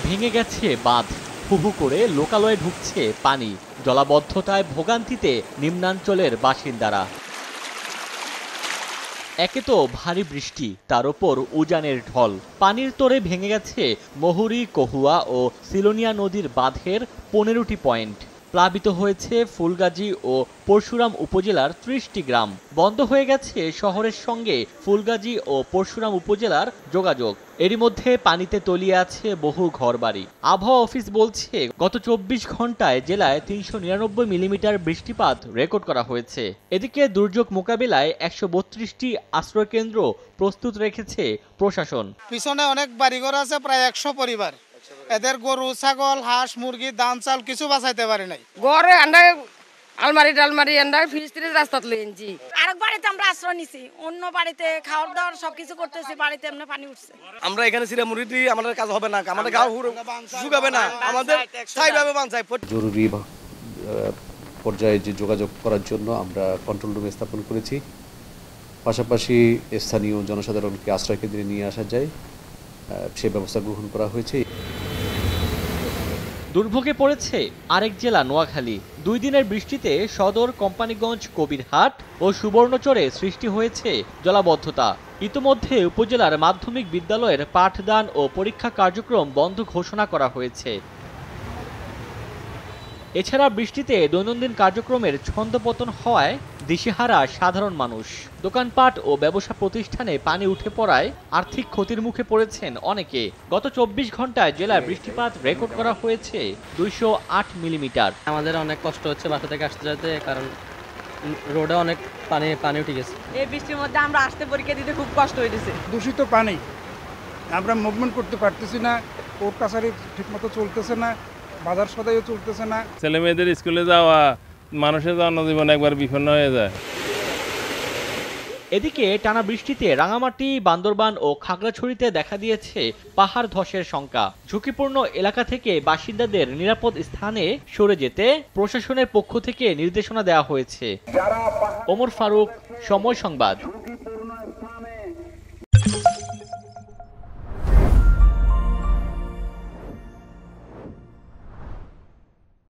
ভেঙে গেছে বাঁধ, হু হু করে লোকালয়ে ঢুকছে পানি, জলাবদ্ধতায় ভোগান্তিতে নিম্নাঞ্চলের বাসিন্দারা। একে তো ভারী বৃষ্টি, তার ওপর উজানের ঢল, পানির তোড়ে ভেঙে গেছে মহুরী, কহুয়া ও সিলোনিয়া নদীর বাঁধের 15টি পয়েন্ট। প্লাবিত হয়েছে ফুলগাজী ও পরশুরাম উপজেলার 30টি গ্রাম। বন্ধ হয়ে গেছে শহরের সঙ্গে ফুলগাজী ও পরশুরাম উপজেলার যোগাযোগ। এরই মধ্যে পানিতে তলিয়ে আছে বহু ঘরবাড়ি। আবহাওয়া অফিস বলছে, গত 24 ঘন্টায় জেলায় 399 মিলিমিটার বৃষ্টিপাত রেকর্ড করা হয়েছে। এদিকে দুর্যোগ মোকাবিলায় 132টি আশ্রয়কেন্দ্র প্রস্তুত রেখেছে প্রশাসন। পিছনে অনেক বাড়িঘর আছে, প্রায় 100 পরিবার। এদের গরু, ছাগল, হাঁস, মুরগি, ধান চাল কিছু বাঁচাইতে পারে নাই। ঘরে আন্ডা আলমারি টালমারি আন্ডা ফ্রিজ ট্রিজ রাস্তাত লইছি। আরেক বাড়িতে আমরা আশ্রয় নিছি, অন্য বাড়িতে খাওয়ার দাওয়ার সবকিছু করতেছি, বাড়িতে এমনি পানি উঠছে। আমরা এখানে ছিলাম, মুরিদি আমাদের কাজ হবে না, আমাদের গাঁও শুকাবে না, আমাদের স্থায়ীভাবে বাঁচাই। জরুরি পর্যায়ে যে যোগাযোগ করার জন্য আমরা কন্ট্রোল রুম স্থাপন করেছি। পাশাপাশি স্থানীয় জনসাধারণকে আশ্রয়কেন্দ্রে নিয়ে আসা যায় সে ব্যবস্থা গ্রহণ করা হয়েছে। দুর্ভোগে পড়েছে আরেক জেলা নোয়াখালী। 2 দিনের বৃষ্টিতে সদর, কোম্পানিগঞ্জ, কবিরহাট ও সুবর্ণচরে সৃষ্টি হয়েছে জলাবদ্ধতা। ইতোমধ্যে উপজেলার মাধ্যমিক বিদ্যালয়ের পাঠদান ও পরীক্ষা কার্যক্রম বন্ধ ঘোষণা করা হয়েছে। এছাড়া বৃষ্টিতে দৈনন্দিন কার্যক্রমের ছন্দপতন হওয়ায় দিশেহারা সাধারণ মানুষ। দোকানপাট ও ব্যবসা প্রতিষ্ঠানে পানি উঠে পড়ায় আর্থিক ক্ষতির মুখে পড়েছেন অনেকে। গত 24 ঘন্টায় জেলায় বৃষ্টিপাত রেকর্ড করা হয়েছে 208 মিলিমিটার। আমাদের অনেক কষ্ট হচ্ছে বাসা থেকে আসতে যেতে, কারণ রোডে অনেক পানি উঠে গেছে। এই বৃষ্টির মধ্যে আমরা আসতে পরীক্ষা দিতে খুব কষ্ট হয়েছে। দূষিত পানি, আমরা মুভমেন্ট করতে পারতেছি না, কোর্ট কাছারি ঠিকমতো চলতেছে না, বাজার সদাইও চলতেছে না। ছেলে মেয়েদের স্কুলে যাওয়া, মানুষের জনজীবন একবার বিপন্ন হয়ে যায়। এদিকে টানা বৃষ্টিতে রাঙামাটি, বান্দরবান ও খাগড়াছড়িতে দেখা দিয়েছে পাহাড় ধসের শঙ্কা। ঝুঁকিপূর্ণ এলাকা থেকে বাসিন্দাদের নিরাপদ স্থানে সরে যেতে প্রশাসনের পক্ষ থেকে নির্দেশনা দেওয়া হয়েছে। ওমর ফারুক, সময় সংবাদ।